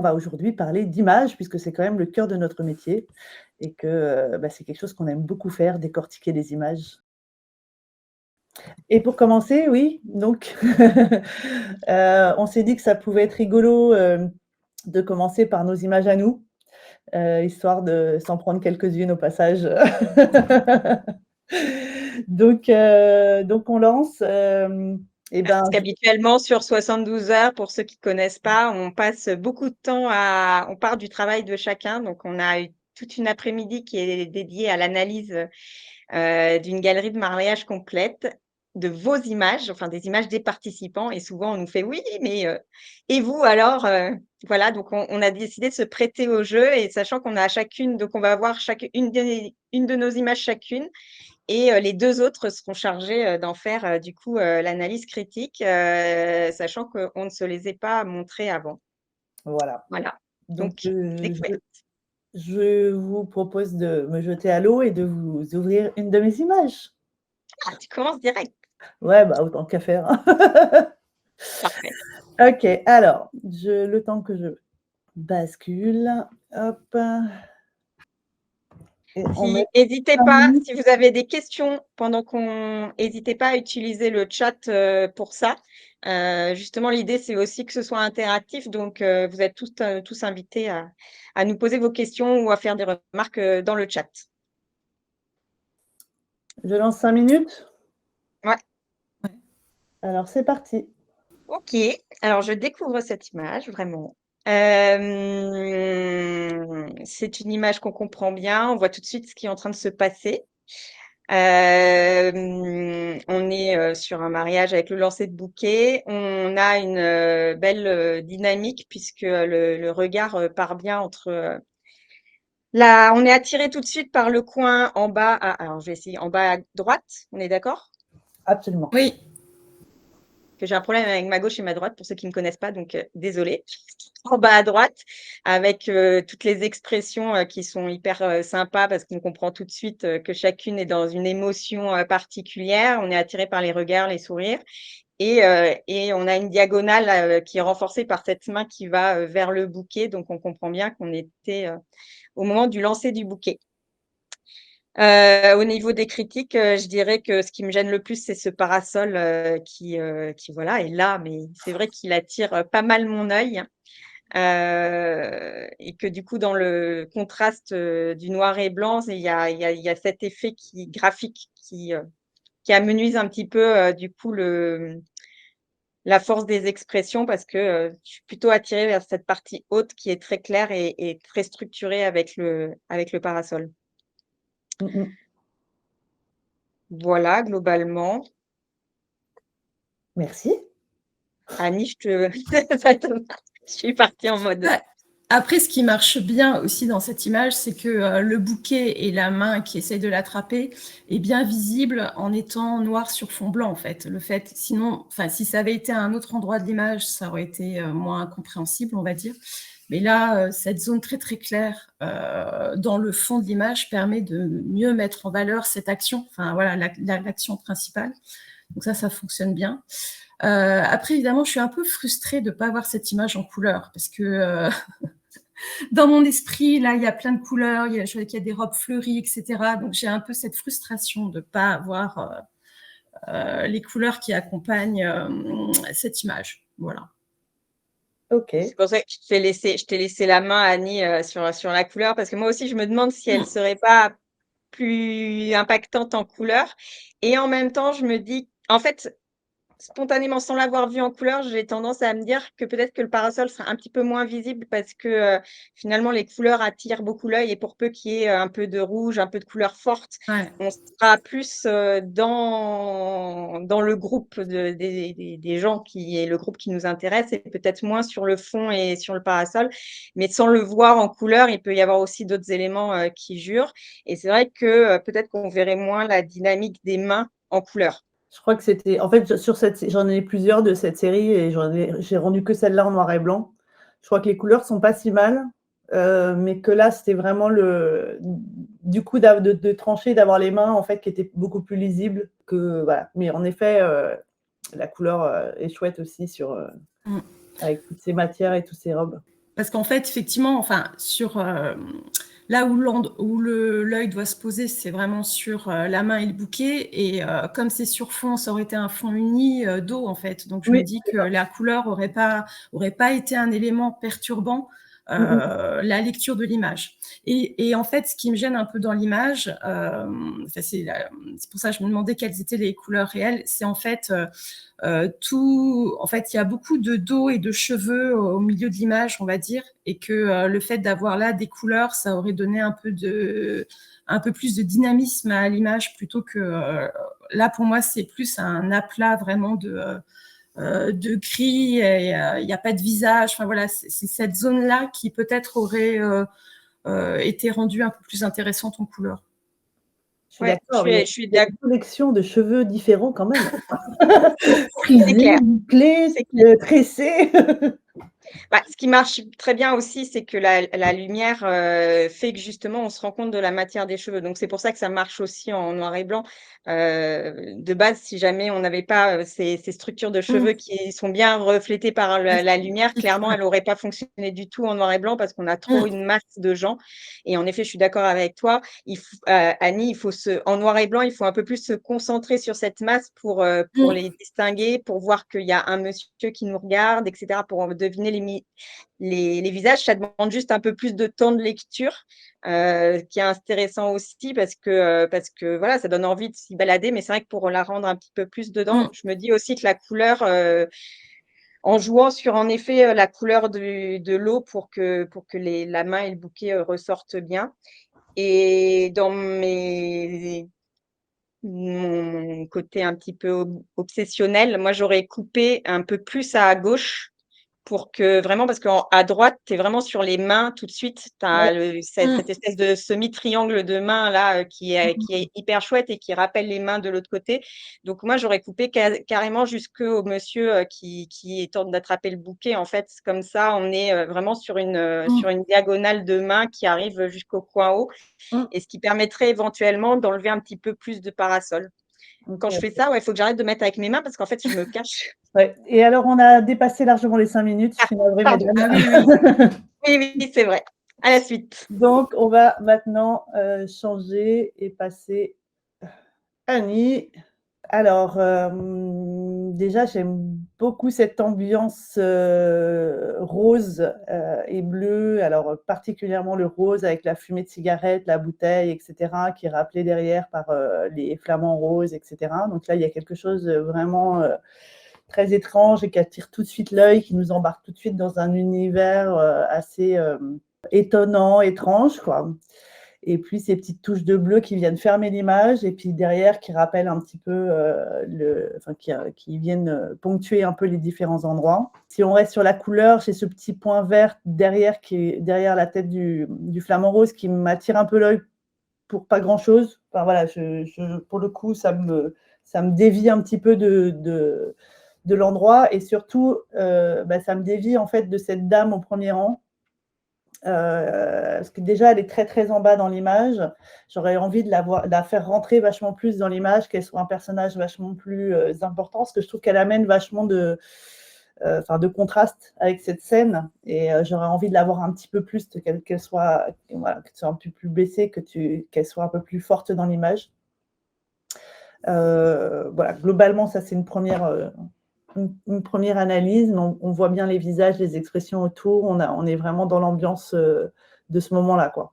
On va aujourd'hui parler d'image puisque c'est quand même le cœur de notre métier et que, c'est quelque chose qu'on aime beaucoup faire, décortiquer les images. Et pour commencer, oui, donc on s'est dit que ça pouvait être rigolo, de commencer par nos images à nous, histoire de s'en prendre quelques-unes au passage. Donc on lance, et ben, Parce qu'habituellement, sur 72 heures, pour ceux qui connaissent pas, on passe beaucoup de temps on part du travail de chacun. Donc, on a eu toute une après-midi qui est dédiée à l'analyse, d'une galerie de mariage complète, de vos images, enfin des images des participants. Et souvent, on nous fait: «Oui, mais et vous alors?» Voilà, donc on a décidé de se prêter au jeu et sachant qu'on a chacune donc on va avoir une de nos images chacune et les 2 autres seront chargés, d'en faire, du coup, l'analyse critique, sachant qu'on ne se les est pas montrées avant. voilà. Voilà, Donc donc découverte. je vous propose de me jeter à l'eau et de vous ouvrir une de mes images. Ah, tu commences direct. Ouais, autant qu'à faire, hein. Parfait. OK, alors, le temps que je bascule, hop, et on met Si hésitez 5 pas, minutes. si vous avez des questions pendant qu'on hésitez pas à utiliser le chat, pour ça. Justement, l'idée, c'est aussi que ce soit interactif, donc vous êtes tous invités à nous poser vos questions ou à faire des remarques, dans le chat. Je lance 5 minutes? Ouais. Alors c'est parti. OK, alors je découvre cette image vraiment. C'est une image qu'on comprend bien, on voit tout de suite ce qui est en train de se passer. On est, sur un mariage avec le lancer de bouquet. On a une, belle, dynamique puisque, le regard, part bien entre, là on est attiré tout de suite par le coin en bas alors je vais essayer en bas à droite, on est d'accord? Absolument. Oui, Que j'ai un problème avec ma gauche et ma droite pour ceux qui ne me connaissent pas, donc désolée. En bas à droite, avec toutes les expressions qui sont hyper sympas parce qu'on comprend tout de suite que chacune est dans une émotion particulière. On est attiré par les regards, les sourires. Et on a une diagonale qui est renforcée par cette main qui va vers le bouquet. Donc on comprend bien qu'on était au moment du lancer du bouquet. Au niveau des critiques, je dirais que ce qui me gêne le plus, c'est ce parasol, qui voilà est là, mais c'est vrai qu'il attire, pas mal mon œil, et que du coup dans le contraste, du noir et blanc, il y a cet effet graphique qui amenuise un petit peu, du coup la force des expressions parce que, je suis plutôt attirée vers cette partie haute qui est très claire et très structurée avec le parasol. Mmh mh. Voilà, globalement. Merci. Annie, ça te va? Je suis partie en mode. ouais. Après, ce qui marche bien aussi dans cette image, c'est que le bouquet et la main qui essaie de l'attraper est bien visible en étant noir sur fond blanc, en fait. Sinon, enfin, si ça avait été à un autre endroit de l'image, ça aurait été moins compréhensible, on va dire. Mais là, cette zone très très claire dans le fond de l'image permet de mieux mettre en valeur cette action, enfin voilà, l'action principale. Donc ça fonctionne bien. Après, évidemment, je suis un peu frustrée de ne pas avoir cette image en couleur parce que dans mon esprit, là, il y a plein de couleurs, je vois qu'il y a des robes fleuries, etc. Donc, j'ai un peu cette frustration de ne pas avoir les couleurs qui accompagnent cette image. Voilà. OK. C'est pour ça que je t'ai laissé la main, Annie, sur la couleur, parce que moi aussi, je me demande si elle serait pas plus impactante en couleur. Et en même temps, je me dis, en fait, spontanément, sans l'avoir vu en couleur, j'ai tendance à me dire que peut-être que le parasol sera un petit peu moins visible parce que, finalement les couleurs attirent beaucoup l'œil et pour peu qu'il y ait, un peu de rouge, un peu de couleur forte, Ouais. on sera plus, dans le groupe des gens qui est le groupe qui nous intéresse et peut-être moins sur le fond et sur le parasol. Mais sans le voir en couleur, il peut y avoir aussi d'autres éléments, qui jurent et c'est vrai que, peut-être qu'on verrait moins la dynamique des mains en couleur. Je crois que c'était en fait, sur j'en ai plusieurs de cette série et j'ai rendu que celle-là en noir et blanc. Je crois que les couleurs sont pas si mal, mais que là, c'était vraiment du coup de trancher, d'avoir les mains en fait qui étaient beaucoup plus lisibles que voilà. Mais en effet, la couleur, est chouette aussi Mm. avec toutes ces matières et toutes ces robes. Parce qu'en fait, effectivement, enfin, là où l'œil doit se poser, c'est vraiment sur la main et le bouquet. Et comme c'est sur fond, ça aurait été un fond uni d'eau, en fait. Donc, je me dis que la couleur aurait pas été un élément perturbant la lecture de l'image. Et en fait, ce qui me gêne un peu dans l'image, c'est pour ça que je me demandais quelles étaient les couleurs réelles, c'est en fait en fait, il y a beaucoup de dos et de cheveux au milieu de l'image, on va dire, et que le fait d'avoir là des couleurs, ça aurait donné un peu plus de dynamisme à l'image plutôt que là, pour moi, c'est plus un aplat vraiment de gris, et il n'y a pas de visage. Enfin voilà, c'est cette zone-là qui peut-être aurait été rendue un peu plus intéressante en couleur. Je suis d'accord, je il suis y a d'accord. une collection de cheveux différents quand même. C'est Frisés, clair. bouclés, C'est clair. tressés. Ce qui marche très bien aussi, c'est que la lumière fait que justement, on se rend compte de la matière des cheveux. Donc, c'est pour ça que ça marche aussi en noir et blanc. De base, si jamais on n'avait pas ces structures de cheveux qui sont bien reflétées par la lumière, clairement, elle n'aurait pas fonctionné du tout en noir et blanc parce qu'on a trop une masse de gens. Et en effet, je suis d'accord avec toi. Annie, en noir et blanc, il faut un peu plus se concentrer sur cette masse pour les distinguer, pour voir qu'il y a un monsieur qui nous regarde, etc., pour deviner les visages. Ça demande juste un peu plus de temps de lecture, qui est intéressant aussi parce que voilà, ça donne envie de s'y balader. Mais c'est vrai que pour la rendre un petit peu plus dedans, je me dis aussi que la couleur, en jouant sur, en effet, la couleur de l'eau pour que la main et le bouquet ressortent bien. Et dans mon côté un petit peu obsessionnel, moi, j'aurais coupé un peu plus à gauche pour que vraiment, parce qu'à droite, tu es vraiment sur les mains tout de suite. Tu as cette espèce de semi-triangle de main là qui est hyper chouette et qui rappelle les mains de l'autre côté. Donc, moi, j'aurais coupé carrément jusqu'au monsieur qui tente d'attraper le bouquet. En fait, comme ça, on est vraiment sur une diagonale de main qui arrive jusqu'au coin haut, et ce qui permettrait éventuellement d'enlever un petit peu plus de parasol. Quand je fais ça, il faut que j'arrête de mettre avec mes mains parce qu'en fait, je me cache. Ouais. Et alors, on a dépassé largement les 5 minutes. Je suis navrée, Pardon. mesdames. Oui, c'est vrai. À la suite. Donc, on va maintenant changer et passer à Annie. Alors, déjà, j'aime beaucoup cette ambiance rose et bleue. Alors, particulièrement le rose avec la fumée de cigarette, la bouteille, etc., qui est rappelée derrière par les flamants roses, etc. Donc là, il y a quelque chose de vraiment très étrange et qui attire tout de suite l'œil, qui nous embarque tout de suite dans un univers assez étonnant, étrange, quoi. Et puis ces petites touches de bleu qui viennent fermer l'image, et puis derrière qui rappellent un petit peu, qui viennent ponctuer un peu les différents endroits. Si on reste sur la couleur, j'ai ce petit point vert derrière qui est derrière la tête du flamant rose qui m'attire un peu l'œil pour pas grand-chose. Enfin voilà, pour le coup, ça me dévie un petit peu de l'endroit, et surtout, ça me dévie en fait de cette dame au premier rang. Parce que déjà, elle est très, très en bas dans l'image. J'aurais envie de la faire rentrer vachement plus dans l'image, qu'elle soit un personnage vachement plus important, parce que je trouve qu'elle amène vachement de contraste avec cette scène. Et j'aurais envie de la voir un petit peu plus, qu'elle soit un peu plus baissée, qu'elle soit un peu plus forte dans l'image. Voilà, globalement, ça, c'est une première analyse, mais on voit bien les visages, les expressions autour. On est vraiment dans l'ambiance de ce moment-là, quoi.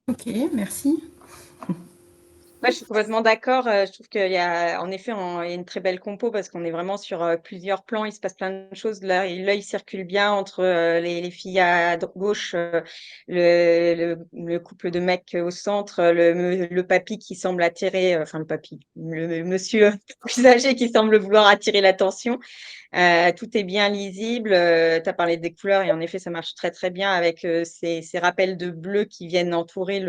Ok, merci. Ouais, je suis complètement d'accord. Je trouve qu'il y a, en effet, il y a une très belle compo parce qu'on est vraiment sur plusieurs plans. Il se passe plein de choses. Là, l'œil circule bien entre les filles à gauche, le couple de mecs au centre, le papy qui semble attirer, enfin le papy, le monsieur plus âgé qui semble vouloir attirer l'attention. Tout est bien lisible. Tu as parlé des couleurs et en effet, ça marche très très bien avec ces rappels de bleu qui viennent entourer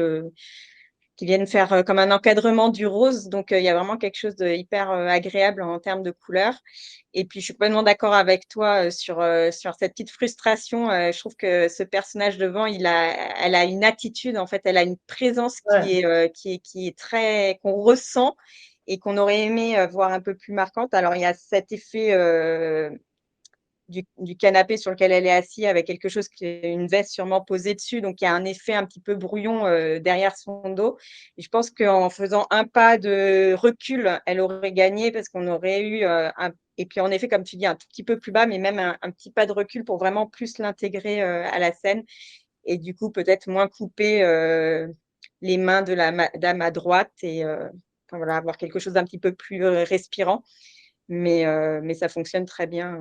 qui viennent faire comme un encadrement du rose. Donc, il y a vraiment quelque chose de hyper agréable en termes de couleurs. Et puis, je suis complètement d'accord avec toi sur cette petite frustration. Je trouve que ce personnage devant, elle a une attitude, en fait, elle a une présence qui est très, qu'on ressent et qu'on aurait aimé voir un peu plus marquante. Alors, il y a cet effet du canapé sur lequel elle est assise avec quelque chose qui est une veste sûrement posée dessus. Donc, il y a un effet un petit peu brouillon derrière son dos. Et je pense qu'en faisant un pas de recul, elle aurait gagné parce qu'on aurait eu et puis en effet, comme tu dis, un tout petit peu plus bas, mais même un petit pas de recul pour vraiment plus l'intégrer à la scène. Et du coup, peut-être moins couper les mains de la dame à droite et enfin, voilà, avoir quelque chose d'un petit peu plus respirant. Mais ça fonctionne très bien.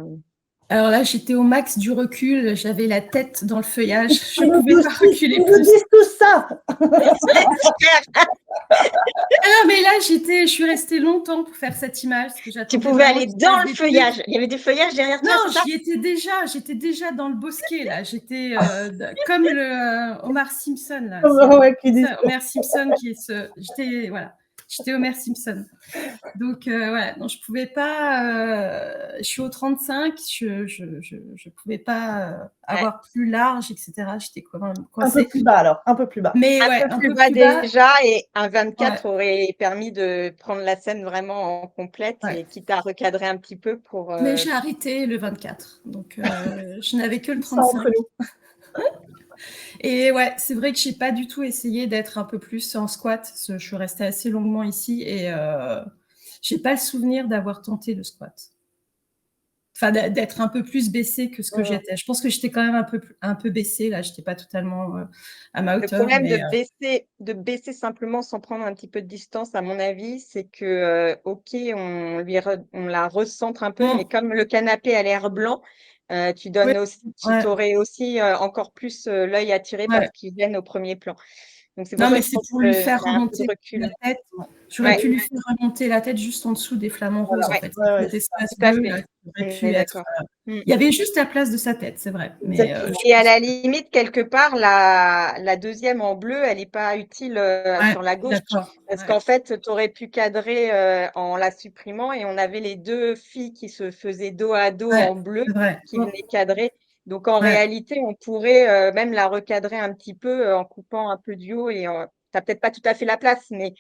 Alors là, j'étais au max du recul, j'avais la tête dans le feuillage, je Ils ne nous pouvais disent pas reculer ils nous plus. disent tout ça. Ah, mais là, je suis restée longtemps pour faire cette image. Parce que Tu j'attendais pouvais vraiment aller qu'il se dans passe le des feuillage. trucs. Il y avait du feuillage derrière toi, Non, c'est ça? j'étais déjà dans le bosquet, là. J'étais comme Homer Simpson, là. Ouais, qui disent Ça, Homer Simpson qui est j'étais Homer Simpson. Donc, voilà, non, je pouvais pas. Je suis au 35, je pouvais pas avoir plus large, etc. J'étais quand même un peu coincée. plus bas alors, un peu plus bas. Mais Un ouais, peu un plus peu bas plus bas. déjà, et un 24 Ouais. aurait permis de prendre la scène vraiment en complète Ouais. et quitte à recadrer un petit peu pour. Mais j'ai arrêté le 24, donc je n'avais que le Ça entre 35. nous. Et ouais, c'est vrai que j'ai pas du tout essayé d'être un peu plus en squat. Je suis restée assez longuement ici et j'ai pas le souvenir d'avoir tenté le squat. Enfin, d'être un peu plus baissée que ce que j'étais. Je pense que j'étais quand même un peu baissée là. J'étais pas totalement à ma Le hauteur. problème Mais, de baisser simplement sans prendre un petit peu de distance, à mon avis, c'est que, OK, on la recentre un peu, mais comme le canapé a l'air blanc, tu ouais, aurais aussi encore plus l'œil attiré par ouais. ce qui vient au premier plan. Donc, c'est pour Non, ça mais que je c'est pense pour lui qu'il y faire a un peu de remonter la recul. tête. J'aurais pu lui faire remonter la tête juste en dessous des flamants roses, en Ouais, fait. Ouais, Cet espace tout à bleu, fait. là, qui aurait On pu est être. d'accord. Il y avait juste la place de sa tête, c'est vrai. Mais Exactement. Et à la limite, quelque part, la deuxième en bleu, elle n'est pas utile sur la gauche. d'accord. Parce Ouais. qu'en fait, tu aurais pu cadrer en la supprimant et on avait les deux filles qui se faisaient dos à dos Ouais, en bleu c'est vrai. qui venaient cadrer. Donc en Ouais. réalité, on pourrait même la recadrer un petit peu en coupant un peu du haut et tu n'as peut-être pas tout à fait la place, mais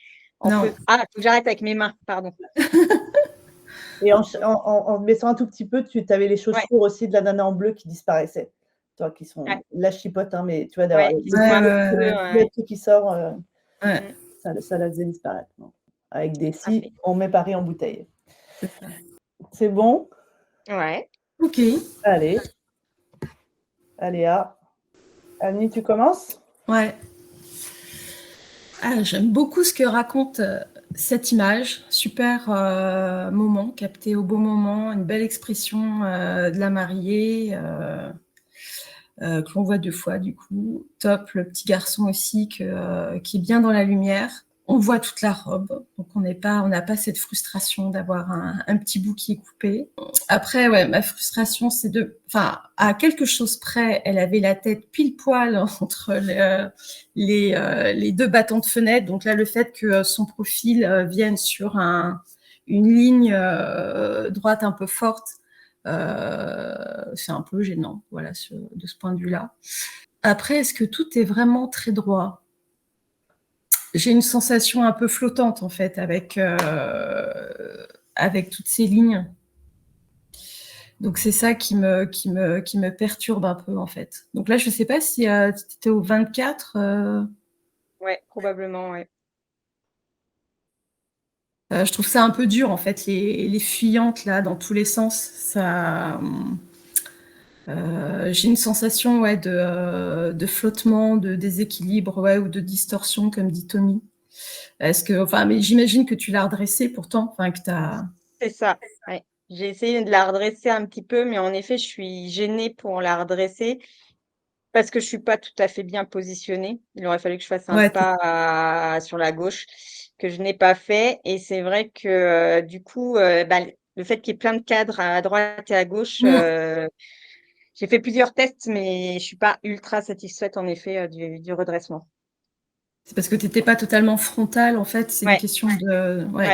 Non. Ah, faut que j'arrête avec mes mains, pardon. Et en baissant un tout petit peu, tu avais les chaussures aussi de la nana en bleu qui disparaissaient. Toi, qui sont la chipote, hein, mais tu vois, d'avoir Qui sont un peu le truc qui sort, Ouais. ça la faisait disparaître. Non. Avec des si, fait. on met Paris en bouteille. C'est ça. C'est bon? Ouais. Ok. Allez. Aléa. Annie, tu commences? Ouais. Ah, j'aime beaucoup ce que raconte cette image. Super moment, capté au bon moment, une belle expression de la mariée que l'on voit 2 fois du coup. Top, le petit garçon aussi qui est bien dans la lumière. On voit toute la robe, donc on n'a pas cette frustration d'avoir un petit bout qui est coupé. Après, ouais, ma frustration, c'est à quelque chose près, elle avait la tête pile poil entre les deux battants de fenêtre. Donc là, le fait que son profil vienne sur une ligne droite un peu forte, c'est un peu gênant, voilà, de ce point de vue-là. Après, est-ce que tout est vraiment très droit ? J'ai une sensation un peu flottante, en fait, avec toutes ces lignes. Donc, c'est ça qui me perturbe un peu, en fait. Donc là, je ne sais pas si tu étais au 24. Ouais, probablement, ouais. Je trouve ça un peu dur, en fait, les fuyantes, là, dans tous les sens. Ça... j'ai une sensation de flottement, de déséquilibre ou de distorsion, comme dit Tommy. Mais j'imagine que tu l'as redressée pourtant, que tu as... C'est ça, ouais. J'ai essayé de la redresser un petit peu, mais en effet, je suis gênée pour la redresser parce que je ne suis pas tout à fait bien positionnée. Il aurait fallu que je fasse un pas sur la gauche que je n'ai pas fait. Et c'est vrai que du coup, le fait qu'il y ait plein de cadres à droite et à gauche, j'ai fait plusieurs tests, mais je ne suis pas ultra satisfaite en effet du redressement. C'est parce que tu n'étais pas totalement frontale, en fait. C'est une question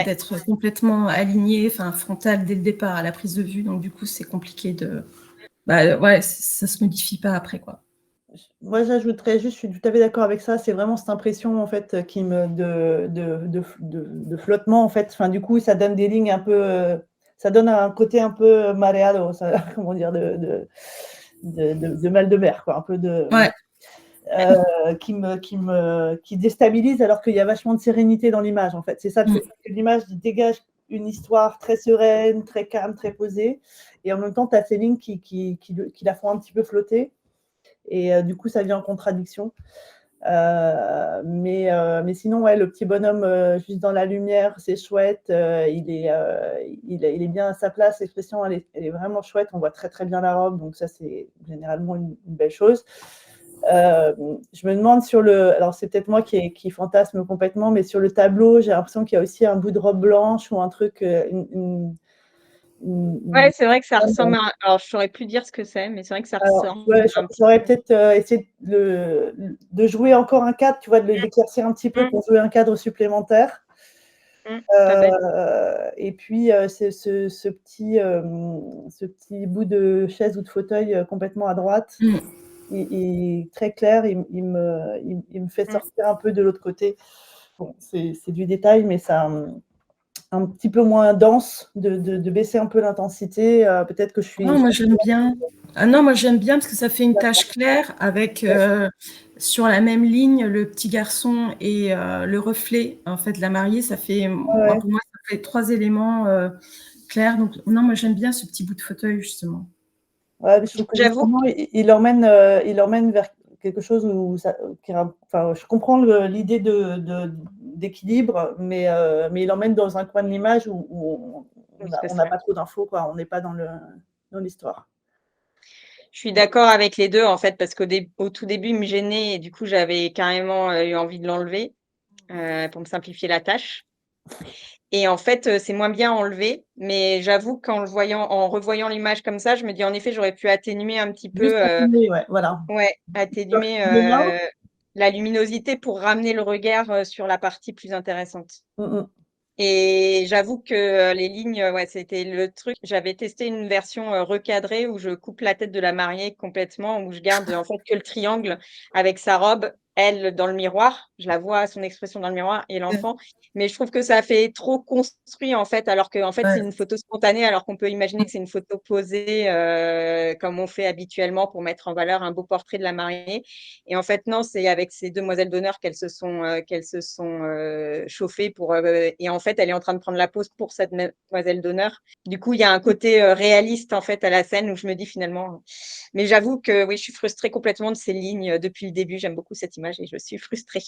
d'être complètement alignée, frontale dès le départ à la prise de vue. Donc, du coup, c'est compliqué de... ça se modifie pas après, quoi. Moi, j'ajouterais juste, je suis tout à fait d'accord avec ça, c'est vraiment cette impression, en fait, de flottement, en fait. Du coup, ça donne des lignes un peu... ça donne un côté un peu mareado, ça, comment dire, de mal de mer, quoi, un peu de. Ouais. Qui déstabilise alors qu'il y a vachement de sérénité dans l'image, en fait. C'est ça, que l'image dégage une histoire très sereine, très calme, très posée, et en même temps, tu as ces lignes qui la font un petit peu flotter, et du coup, ça vient en contradiction. Mais sinon, ouais, le petit bonhomme juste dans la lumière, c'est chouette. Il est bien à sa place. L'expression, elle est vraiment chouette. On voit très très bien la robe, donc ça, c'est généralement une belle chose. Je me demande alors c'est peut-être moi qui fantasme complètement, mais sur le tableau, j'ai l'impression qu'il y a aussi un bout de robe blanche ou un truc, Ouais, c'est vrai que ça ressemble à. Alors, je saurais plus dire ce que c'est, mais c'est vrai que ça ressemble. Ouais, j'aurais peut-être essayé de jouer encore un cadre, tu vois, de l'éclaircir un petit peu pour jouer un cadre supplémentaire. Et puis, c'est ce petit bout de chaise ou de fauteuil complètement à droite. Il est très clair, il me fait sortir un peu de l'autre côté. Bon, c'est du détail, mais ça un petit peu moins dense, de baisser un peu l'intensité. Peut-être que je suis. Non, moi j'aime bien. Ah non, moi j'aime bien parce que ça fait une tache claire avec sur la même ligne le petit garçon et le reflet en fait de la mariée. Ça fait, pour moi, ça fait 3 éléments clairs. Donc non, moi j'aime bien ce petit bout de fauteuil justement. Ouais, je trouve que justement, il l'emmène vers quelque chose où je comprends l'idée d'équilibre, mais il l'emmène dans un coin de l'image où on n'a pas trop d'infos, quoi. On n'est pas dans l'histoire. Je suis d'accord avec les deux, en fait, parce qu'au tout début, il me gênait et du coup, j'avais carrément eu envie de l'enlever pour me simplifier la tâche. Et en fait, c'est moins bien enlevé, mais j'avoue qu'en revoyant l'image comme ça, je me dis en effet, j'aurais pu atténuer un petit peu. Juste atténuer, ouais, voilà. Ouais, atténuer la luminosité pour ramener le regard sur la partie plus intéressante. Et j'avoue que les lignes, ouais, c'était le truc. J'avais testé une version recadrée où je coupe la tête de la mariée complètement, où je garde en fait que le triangle avec sa robe, elle dans le miroir. Je la vois, son expression dans le miroir et l'enfant. Mais je trouve que ça fait trop construit en fait, alors qu'en fait c'est une photo spontanée, alors qu'on peut imaginer que c'est une photo posée comme on fait habituellement pour mettre en valeur un beau portrait de la mariée. Et en fait non, c'est avec ces demoiselles d'honneur qu'elles se sont chauffées pour et en fait elle est en train de prendre la pose pour cette demoiselle d'honneur. Du coup il y a un côté réaliste en fait à la scène où je me dis finalement. Mais j'avoue que oui, je suis frustrée complètement de ces lignes depuis le début. J'aime beaucoup cette image et je suis frustrée.